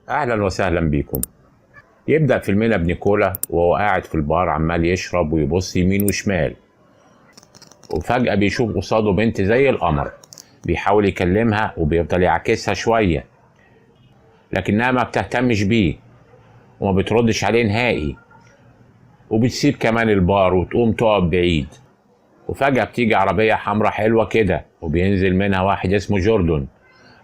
أهلا وسهلا بيكم. يبدأ فيلمنا بنيكولا وهو قاعد في البار عمال يشرب ويبص يمين وشمال، وفجأة بيشوف قصاده بنت زي القمر. بيحاول يكلمها وبيفضل يعاكسها شوية، لكنها ما بتهتمش بيه وما بتردش عليه نهائي، وبتسيب كمان البار وتقوم تقف بعيد. وفجأة بتيجي عربية حمرا حلوة كده وبينزل منها واحد اسمه جوردن،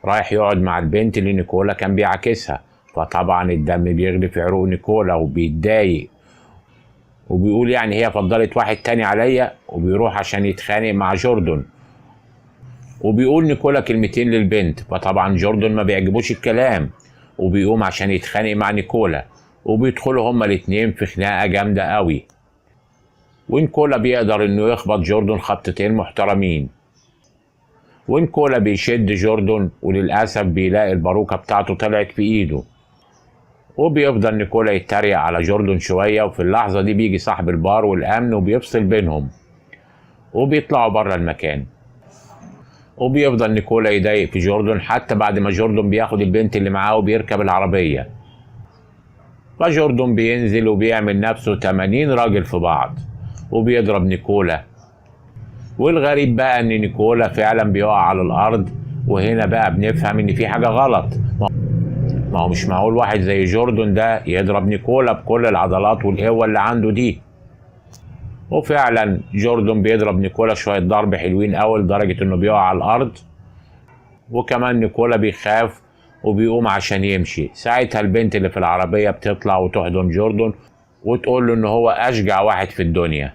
رايح يقعد مع البنت اللي نيكولا كان بيعاكسها. فطبعا الدم بيغلي في عروق نيكولا وبيتضايق، وبيقول يعني هي فضلت واحد تاني عليا، وبيروح عشان يتخانق مع جوردن. وبيقول نيكولا كلمتين للبنت، فطبعا جوردن ما بيعجبوش الكلام وبيقوم عشان يتخانق مع نيكولا، وبيدخلوا هما الاتنين في خناقة جامدة قوي. ونيكولا بيقدر انه يخبط جوردن خبطتين محترمين، ونيكولا بيشد جوردن وللأسف بيلاقي الباروكة بتاعته طلعت في ايده. وبيفضل نيكولا يتريق على جوردن شوية، وفي اللحظة دي بيجي صاحب البار والأمن وبيفصل بينهم وبيطلعوا بره المكان. وبيفضل نيكولا يضايق في جوردن حتى بعد ما جوردن بياخد البنت اللي معاه وبيركب العربية. فجوردن بينزل وبيعمل نفسه 80 راجل في بعض وبيضرب نيكولا. والغريب بقى ان نيكولا فعلا بيقع على الارض، وهنا بقى بنفهم ان في حاجة غلط. ما هو مش معقول واحد زي جوردن ده يضرب نيكولا بكل العضلات والقوة اللي عنده دي. وفعلا جوردن بيضرب نيكولا شوية ضرب حلوين أوي لدرجة انه بيقع على الارض. وكمان نيكولا بيخاف وبيقوم عشان يمشي. ساعتها البنت اللي في العربية بتطلع وتحضن جوردن وتقول له ان هو اشجع واحد في الدنيا.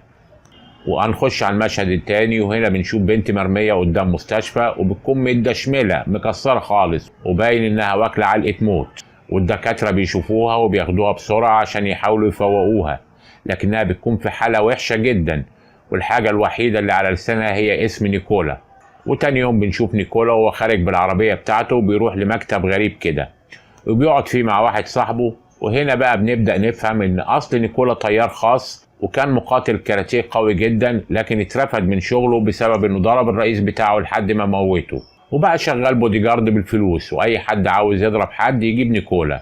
وهنخش على المشهد التاني، وهنا بنشوف بنت مرمية قدام مستشفى وبتكون متدشملة مكسرة خالص وباين انها واكلة علقة موت. والدكاترة بيشوفوها وبياخدوها بسرعة عشان يحاولوا يفوقوها، لكنها بتكون في حالة وحشة جدا، والحاجة الوحيدة اللي على لسانها هي اسم نيكولا. وتاني يوم بنشوف نيكولا وهو خارج بالعربية بتاعته وبيروح لمكتب غريب كده وبيقعد فيه مع واحد صاحبه. وهنا بقى بنبدأ نفهم ان اصل نيكولا طيار خاص وكان مقاتل كاراتيه قوي جدا، لكن اترفد من شغله بسبب انه ضرب الرئيس بتاعه لحد ما موته. وبقى شغال بودي جارد بالفلوس، واي حد عاوز يضرب حد يجيب نيكولا،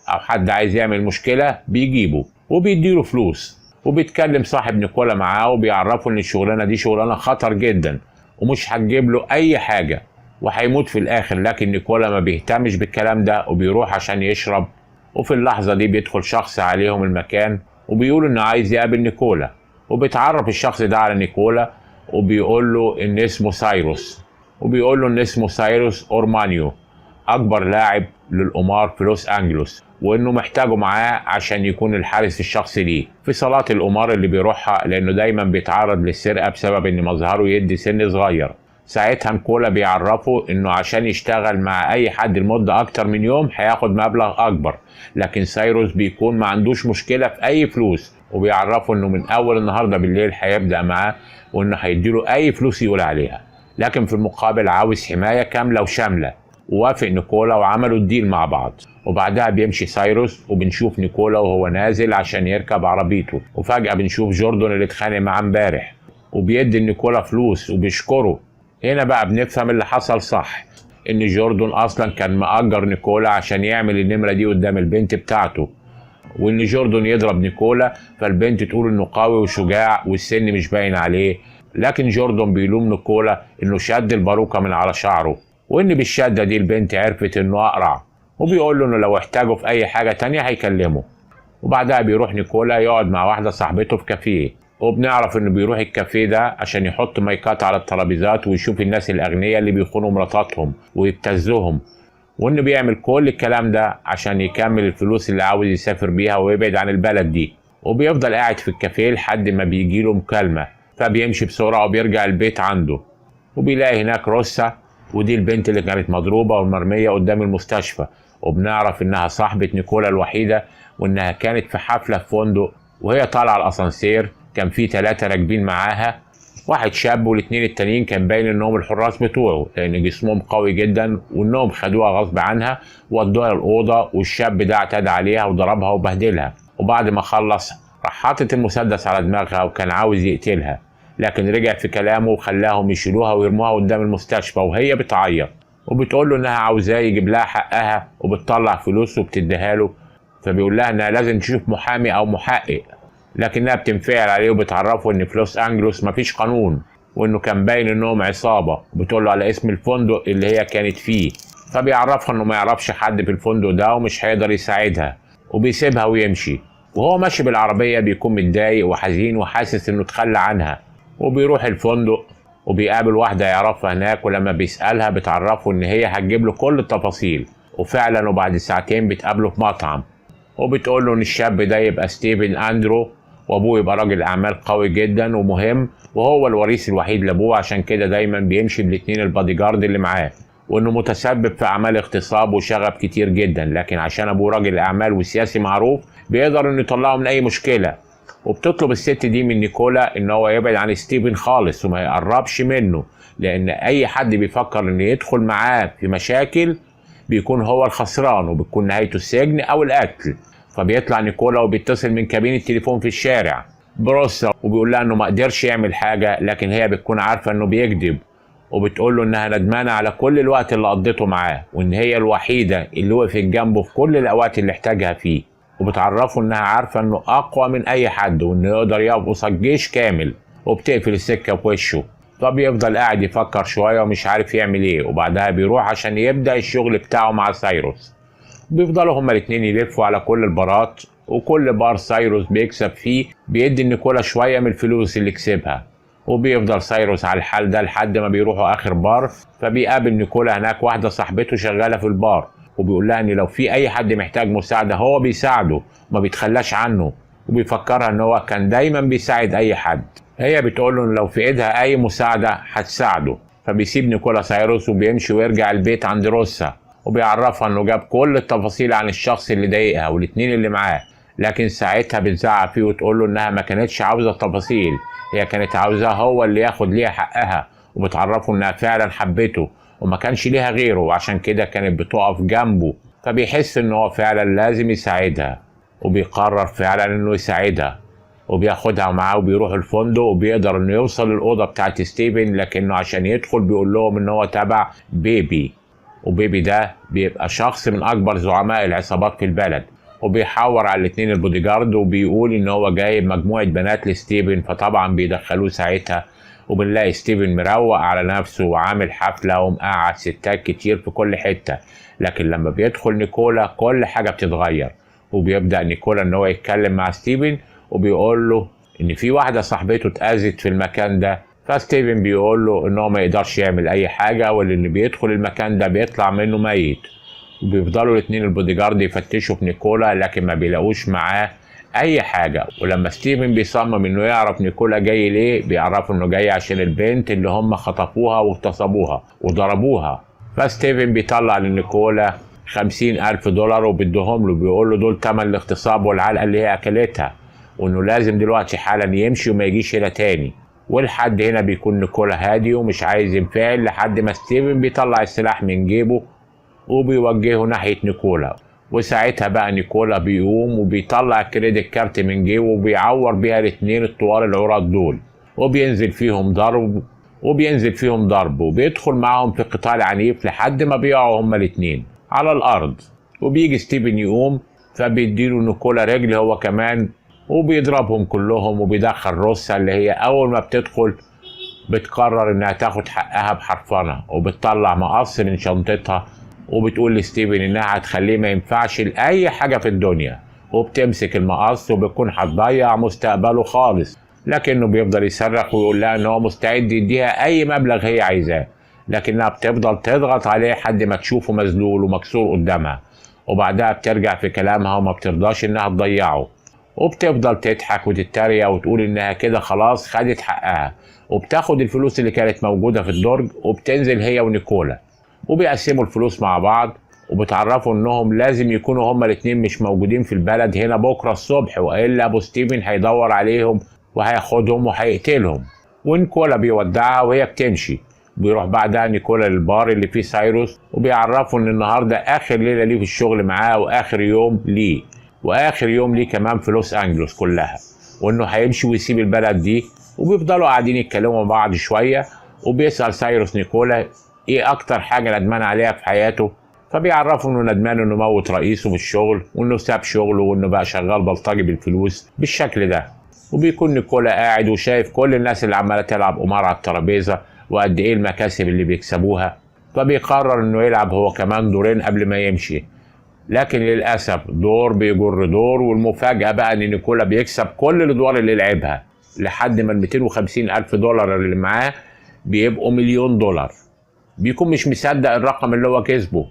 او حد عايز يعمل مشكلة بيجيبه وبيديله فلوس. وبيتكلم صاحب نيكولا معاه وبيعرفه ان الشغلانة دي شغلانة خطر جدا ومش هتجيب له اي حاجة وهيموت في الاخر. لكن نيكولا ما بيهتمش بالكلام ده وبيروح عشان يشرب. وفي اللحظة دي بيدخل شخص عليهم المكان وبيقول انه عايز يقابل نيكولا، وبيتعرف الشخص ده على نيكولا وبيقول له ان اسمه سايروس، وبيقول له ان اسمه سايروس اورمانيو، اكبر لاعب للقمار في لوس انجلوس، وانه محتاجه معاه عشان يكون الحارس الشخصي ليه في صالات القمار اللي بيروحها، لانه دايما بيتعرض للسرقة بسبب ان مظهره يدي سن صغير. ساعتها نيكولا بيعرفه انه عشان يشتغل مع اي حد لمدة اكتر من يوم هياخد مبلغ اكبر، لكن سايروس بيكون ما عندوش مشكلة في اي فلوس، وبيعرفه انه من اول النهاردة بالليل هيبدأ معاه وانه هيديله اي فلوس يقول عليها، لكن في المقابل عاوز حماية كاملة وشاملة. ووافق نيكولا وعملوا الديل مع بعض. وبعدها بيمشي سايروس وبنشوف نيكولا وهو نازل عشان يركب عربيته. وفجأة بنشوف جوردن اللي اتخانق معاه امبارح وبيدي نيكولا فلوس وبيشكره. هنا بقى بنفهم اللي حصل صح، ان جوردن اصلا كان مأجر نيكولا عشان يعمل النمرة دي قدام البنت بتاعته، وان جوردن يضرب نيكولا فالبنت تقول انه قوي وشجاع والسن مش باين عليه. لكن جوردن بيلوم نيكولا انه شد الباروكة من على شعره، وان بالشدة دي البنت عرفت انه اقرع، وبيقول له انه لو احتاجه في اي حاجة تانية هيكلمه. وبعدها بيروح نيكولا يقعد مع واحدة صاحبته في كافيه، وبنعرف انه بيروح الكافيه ده عشان يحط مايكات على الترابيزات ويشوف الناس الاغنياء اللي بيخونوا مراتاتهم ويبتزهم، وانه بيعمل كل الكلام ده عشان يكمل الفلوس اللي عاوز يسافر بيها ويبعد عن البلد دي. وبيفضل قاعد في الكافيه لحد ما بيجيله مكالمة، فبيمشي بسرعة وبيرجع البيت عنده وبيلاقي هناك روسا، ودي البنت اللي كانت مضروبة والمرمية قدام المستشفى. وبنعرف انها صاحبة نيكولا الوحيدة، وانها كانت في حفلة في فندق، وهي طالعة الاسانسير كان في 3 راكبين معاها، واحد شاب والاتنين التانيين كان باين انهم الحراس بتوعه لان جسمهم قوي جدا، وانهم خدوها غصب عنها وودوها الاوضه، والشاب ده اعتدى عليها وضربها وبهدلها. وبعد ما خلص راح حاطط المسدس على دماغها وكان عاوز يقتلها، لكن رجع في كلامه وخلاهم يشيلوها ويرموها قدام المستشفى وهي بتعيط. وبتقول له انها عاوزاه يجيب لها حقها، وبتطلع فلوس وبتديها له. فبيقول لها انها لازم تشوف محامي او محقق، لكنها بتنفعل عليه وبتعرفه ان في لوس انجلوس مفيش قانون، وانه كان باين انهم عصابه. وبتقول له على اسم الفندق اللي هي كانت فيه، فبيعرفها انه ما يعرفش حد في الفندق ده ومش هيقدر يساعدها، وبيسيبها ويمشي. وهو ماشي بالعربيه بيكون متضايق وحزين وحاسس انه اتخلى عنها. وبيروح الفندق وبيقابل واحده يعرفها هناك، ولما بيسالها بتعرفه ان هي هتجيب له كل التفاصيل. وفعلا وبعد ساعتين بتقابله في مطعم، وبتقول له ان الشاب ده يبقى ستيفن اندرو، وابوه يبقى راجل اعمال قوي جدا ومهم، وهو الوريث الوحيد لابوه، عشان كده دايما بيمشي بالاتنين البادي جارد اللي معاه. وانه متسبب في اعمال اغتصاب وشغب كتير جدا، لكن عشان ابوه راجل اعمال وسياسي معروف بيقدر انه يطلعه من اي مشكله. وبتطلب الست دي من نيكولا ان هو يبعد عن ستيفن خالص وما يقربش منه، لان اي حد بيفكر انه يدخل معاه في مشاكل بيكون هو الخسران، وبتكون نهايته السجن او القتل. فبيطلع نيكولا وبيتصل من كابين التليفون في الشارع بروسا، وبيقول لها انه ما قدرش يعمل حاجه، لكن هي بتكون عارفه انه بيكذب. وبتقول له انها ندمانه على كل الوقت اللي قضيته معاه، وان هي الوحيده اللي وقفت جنبه في كل الاوقات اللي احتاجها فيه. وبتعرفه انها عارفه انه اقوى من اي حد، وانه يقدر يقف قصاد جيش كامل. وبتقفل السكه في وشه. فبيفضل قاعد يفكر شويه ومش عارف يعمل ايه، وبعدها بيروح عشان يبدا الشغل بتاعه مع سايروس. بيفضلوا هما الاتنين يلفوا على كل البارات، وكل بار سايروس بيكسب فيه بيدي نيكولا شويه من الفلوس اللي كسبها. وبيفضل سايروس على الحال ده لحد ما بيروحوا اخر بار. فبيقابل نيكولا هناك واحده صاحبته شغاله في البار، وبيقول لها ان لو في اي حد محتاج مساعده هو بيساعده، ما بيتخلاش عنه. وبيفكرها ان هو كان دايما بيساعد اي حد. هي بتقول له ان لو في ايدها اي مساعده هتساعده. فبيسيب نيكولا سايروس وبيمشي ويرجع البيت عند روسا، وبيعرفها انه جاب كل التفاصيل عن الشخص اللي ضايقها والاتنين اللي معاه. لكن ساعتها بتزعق فيه وتقول له انها ما كانتش عاوزه التفاصيل، هي كانت عاوزاه هو اللي ياخد ليها حقها. وبتعرفه انها فعلا حبته وما كانش ليها غيره، وعشان كده كانت بتقف جنبه. فبيحس ان هو فعلا لازم يساعدها، وبيقرر فعلا انه يساعدها. وبياخدها معاه وبيروح الفندق، وبيقدر انه يوصل للاوضه بتاعت ستيفن، لكنه عشان يدخل بيقول لهم ان هو تبع بيبي. وبيبي ده بيبقى شخص من اكبر زعماء العصابات في البلد، وبيحاور على الاتنين البودي جارد، وبيقول ان هو جايب مجموعه بنات لستيفن. فطبعا بيدخلوه ساعتها، وبنلاقي ستيفن مروق على نفسه وعامل حفله ومقعد ستات كتير في كل حته. لكن لما بيدخل نيكولا كل حاجه بتتغير، وبيبدا نيكولا ان هو يتكلم مع ستيفن، وبيقول له ان في واحده صاحبته اتاذت في المكان ده. فستيفن بيقول له ان هو ما يقدرش يعمل اي حاجه، واللي بيدخل المكان ده بيطلع منه ميت. وبيفضلوا الاثنين البودي جارد يفتشوا في نيكولا، لكن ما بيلاقوش معاه اي حاجه. ولما ستيفن بيصمم انه يعرف نيكولا جاي ليه، بيعرفوا انه جاي عشان البنت اللي هم خطفوها واغتصبوها وضربوها. فستيفن بيطلع لنيكولا 50,000 دولار وبيديهم له، بيقول له دول تمن الاغتصاب والعلقه اللي هي اكلتها، وانه لازم دلوقتي حالا يمشي وما يجيش هنا تاني. ولحد هنا بيكون نيكولا هادي ومش عايز ينفعل، لحد ما ستيفن بيطلع السلاح من جيبه وبيوجهه ناحيه نيكولا. وساعتها بقى نيكولا بيقوم وبيطلع كريدت كارت من جيبه وبيعور بيها الاثنين الطوال العراة دول، وبينزل فيهم ضرب وبيدخل معاهم في قتال عنيف لحد ما بيقعوا هما الاثنين على الارض. وبيجي ستيفن يقوم، فبيديله نيكولا رجل هو كمان، وبيضربهم كلهم. وبيدخل روسا اللي هي اول ما بتدخل بتقرر انها تاخد حقها بحرفنه، وبتطلع مقص من شنطتها وبتقول لستيفن انها هتخليه ما ينفعش لاي حاجه في الدنيا. وبتمسك المقص وبتكون هتضيع مستقبله خالص، لكنه بيفضل يصرخ ويقول لها ان هو مستعد يديها اي مبلغ هي عايزاه، لكنها بتفضل تضغط عليه لحد ما تشوفه مذلول ومكسور قدامها. وبعدها بترجع في كلامها وما بترضاش انها تضيعه، وبتفضل تضحك وتتريق وتقول انها كده خلاص خدت حقها. وبتاخد الفلوس اللي كانت موجوده في الدرج وبتنزل هي ونيكولا، وبيقسموا الفلوس مع بعض. وبتعرفوا انهم لازم يكونوا هما الاتنين مش موجودين في البلد هنا بكره الصبح، والا ابو ستيفن هيدور عليهم وهياخدهم وهيقتلهم. ونيكولا بيودعها وهي بتمشي. بيروح بعدها نيكولا للبار اللي فيه سايروس، وبيعرفوا ان النهارده اخر ليله ليه في الشغل معاه، واخر يوم ليه كمان في لوس انجلوس كلها، وانه هيمشي ويسيب البلد دي. وبيفضلوا قاعدين يتكلموا مع بعض شويه، وبيسال سايروس نيكولا ايه اكتر حاجة ندمان عليها في حياته، فبيعرفوا انه ندمان انه موت رئيسه في الشغل، وانه ساب شغله، وانه بقى شغال بلطجي بالفلوس بالشكل ده. وبيكون نيكولا قاعد وشايف كل الناس اللي عمالة تلعب قمار على الترابيزة وقد ايه المكاسب اللي بيكسبوها، فبيقرر انه يلعب هو كمان دورين قبل ما يمشي. لكن للأسف دور بيجر دور، والمفاجأة بقى ان نيكولا بيكسب كل الادوار اللي لعبها لحد ما ال 250 ألف دولار اللي معاه بيبقوا مليون دولار. بيكون مش مصدق الرقم اللي هو كسبه،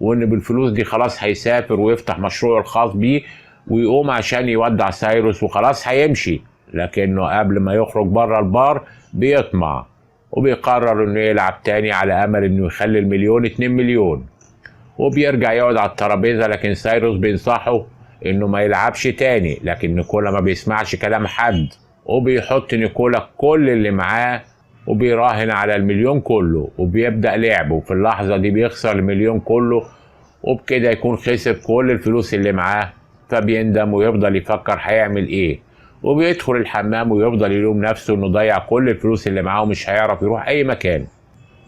وان بالفلوس دي خلاص هيسافر ويفتح مشروعه الخاص بيه ويقوم عشان يودع سايروس وخلاص هيمشي. لكنه قبل ما يخرج بره البار بيطمع وبيقرر انه يلعب تاني على امل انه يخلي المليون 2 مليون، وبيرجع يقعد على الترابيزه. لكن سايروس بينصحه انه ما يلعبش تاني، لكن نيكولا ما بيسمعش كلام حد، وبيحط نيكولا كل اللي معاه وبيراهن على المليون كله وبيبدأ لعبه. في اللحظة دي بيخسر المليون كله، وبكده يكون خسر كل الفلوس اللي معاه. فبيندم ويفضل يفكر هيعمل ايه، وبيدخل الحمام ويفضل يلوم نفسه انه ضيع كل الفلوس اللي معاه ومش هيعرف يروح اي مكان.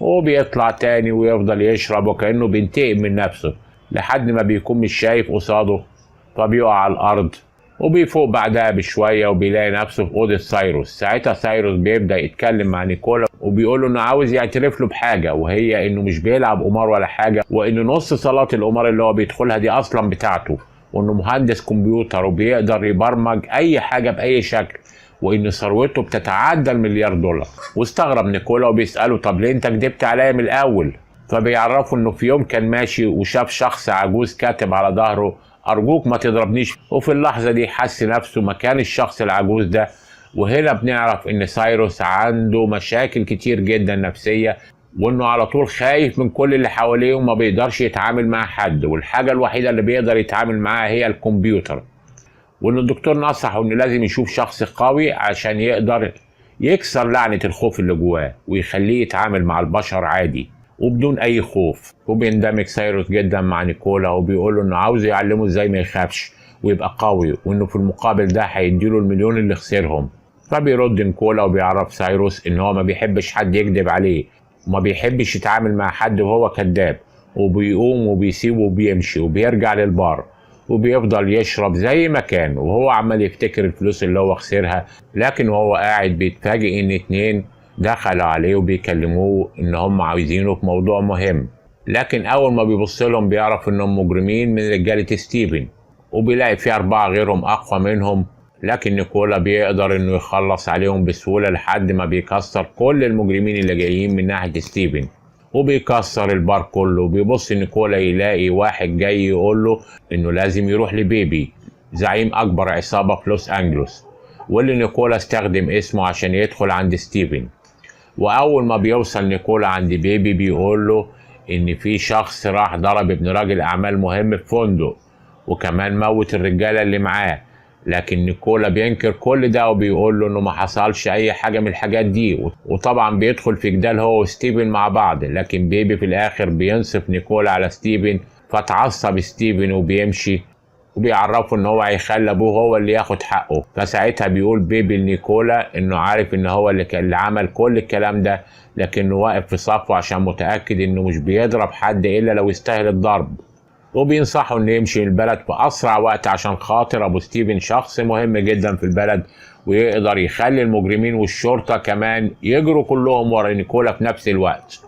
وبيطلع تاني ويفضل يشرب وكأنه بينتقم من نفسه لحد ما بيكون مش شايف قصاده، فبيقع على الأرض وبيفوق بعدها بشوية وبيلاقي نفسه في أوضة سايروس. ساعتها سايروس بيبدأ يتكلم مع نيكولا وبيقول له إنه عاوز يعترف له بحاجة، وهي إنه مش بيلعب قمار ولا حاجة، وإن نص صالات القمار اللي هو بيدخلها دي أصلا بتاعته، وإنه مهندس كمبيوتر وبيقدر يبرمج أي حاجة بأي شكل، وإن ثروته بتتعدى المليار دولار. واستغرب نيكولا وبيسأله طب ليه أنت كدبت عليا من الأول؟ فبيعرفوا إنه في يوم كان ماشي وشاف شخص عجوز كاتب على ظهره أرجوك ما تضربنيش، وفي اللحظة دي حس نفسه مكان الشخص العجوز ده. وهنا بنعرف إن سايروس عنده مشاكل كتير جدا نفسية، وإنه على طول خايف من كل اللي حواليه وما بيقدرش يتعامل مع حد، والحاجة الوحيدة اللي بيقدر يتعامل معاها هي الكمبيوتر. وإن الدكتور نصحه إنه لازم يشوف شخص قوي عشان يقدر يكسر لعنة الخوف اللي جواه ويخليه يتعامل مع البشر عادي وبدون اي خوف. وبيندمج سايروس جدا مع نيكولا وبيقول له انه عاوز يعلمه ازاي ما يخافش ويبقى قوي، وانه في المقابل ده هيديله المليون اللي خسرهم. فبيرد نيكولا وبيعرف سايروس ان هو ما بيحبش حد يكذب عليه وما بيحبش يتعامل مع حد وهو كذاب، وبيقوم وبيسيبه وبيمشي وبيرجع للبار وبيفضل يشرب زي ما كان وهو عمال يفتكر الفلوس اللي هو خسرها. لكن وهو قاعد بيتفاجئ ان اتنين دخلوا عليه وبيكلموه ان هم عاوزينه في موضوع مهم. لكن اول ما بيبص لهم بيعرف انهم مجرمين من رجالة ستيفن، وبيلاقي في 4 غيرهم اقوى منهم. لكن نيكولا بيقدر انه يخلص عليهم بسهولة لحد ما بيكسر كل المجرمين اللي جايين من ناحية ستيفن، وبيكسر البار كله. وبيبص نيكولا يلاقي واحد جاي يقول له انه لازم يروح لبيبي زعيم اكبر عصابة في لوس انجلوس، واللي نيكولا استخدم اسمه عشان يدخل عند ستيفن. واول ما بيوصل نيكولا عند بيبي بيقول له ان في شخص راح ضرب ابن راجل اعمال مهم في فندق وكمان موت الرجاله اللي معاه. لكن نيكولا بينكر كل ده وبيقول له انه ما حصلش اي حاجه من الحاجات دي، وطبعا بيدخل في جدال هو وستيفن مع بعض. لكن بيبي في الاخر بينصف نيكولا على ستيفن، فتعصب ستيفن وبيمشي وبيعرفه ان هو هيخلي ابوه هو اللي ياخد حقه. فساعتها بيقول بيبي لنيكولا انه عارف ان هو اللي عمل كل الكلام ده، لكنه واقف في صفه عشان متاكد انه مش بيضرب حد الا لو يستاهل الضرب. وبينصحه انه يمشي من البلد في اسرع وقت عشان خاطر ابو ستيفن شخص مهم جدا في البلد ويقدر يخلي المجرمين والشرطه كمان يجروا كلهم ورا نيكولا في نفس الوقت.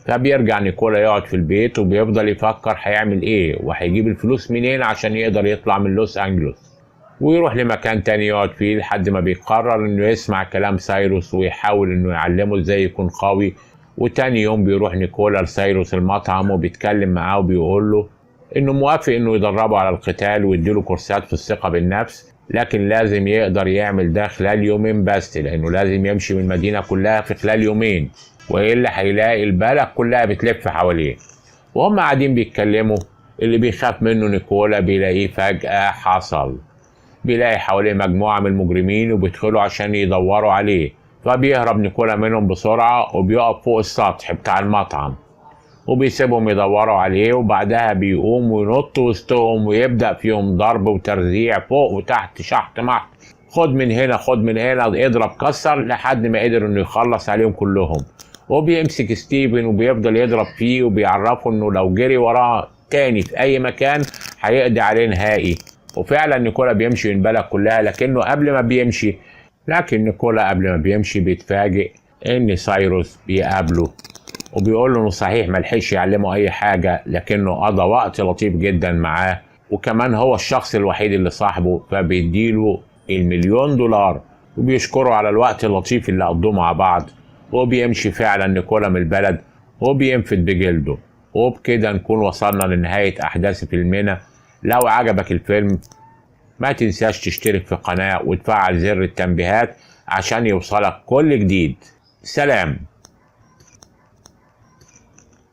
فبيرجع نيكولا يقعد في البيت وبيفضل يفكر هيعمل ايه وهيجيب الفلوس منين عشان يقدر يطلع من لوس انجلوس ويروح لمكان تاني يقعد فيه، لحد ما بيقرر انه يسمع كلام سايروس ويحاول انه يعلمه ازاي يكون قوي. وتاني يوم بيروح نيكولا لسايروس المطعم وبيتكلم معاه وبيقول له انه موافق انه يدربه على القتال ويديله كورسات في الثقة بالنفس، لكن لازم يقدر يعمل ده خلال يومين بس، لانه لازم يمشي من المدينة كلها في خلال يومين والا هيلاقي البلد كلها بتلف حواليه. وهم قاعدين بيتكلموا اللي بيخاف منه نيكولا بيلاقيه فجأة حصل. بيلاقي حواليه مجموعة من المجرمين وبيدخلوا عشان يدوروا عليه، فبيهرب نيكولا منهم بسرعة وبيقف فوق السطح بتاع المطعم وبيسيبهم يدوروا عليه. وبعدها بيقوم وينط وسطهم ويبدأ فيهم ضرب وترزيع فوق وتحت شحط محت، خد من هنا خد من هنا اضرب كسر، لحد ما قدر انه يخلص عليهم كلهم. وبيمسك ستيفن وبيفضل يضرب فيه وبيعرفه انه لو جري وراه تاني في اي مكان هيقضي عليه نهائي. وفعلا نيكولا بيمشي من البلد كلها، لكن نيكولا قبل ما بيمشي بيتفاجئ ان سايروس بيقابله وبيقول له انه صحيح ملحقش يعلمه اي حاجه، لكنه قضى وقت لطيف جدا معاه، وكمان هو الشخص الوحيد اللي صاحبه، فبيديله $1,000,000 وبيشكره على الوقت اللطيف اللي قضوه مع بعض. وبيمشي فعلا نيكولا من البلد وبينفد بجلده. وبكده نكون وصلنا لنهاية أحداث فيلمنا. لو عجبك الفيلم ما تنساش تشترك في القناة وتفعل زر التنبيهات عشان يوصلك كل جديد. سلام.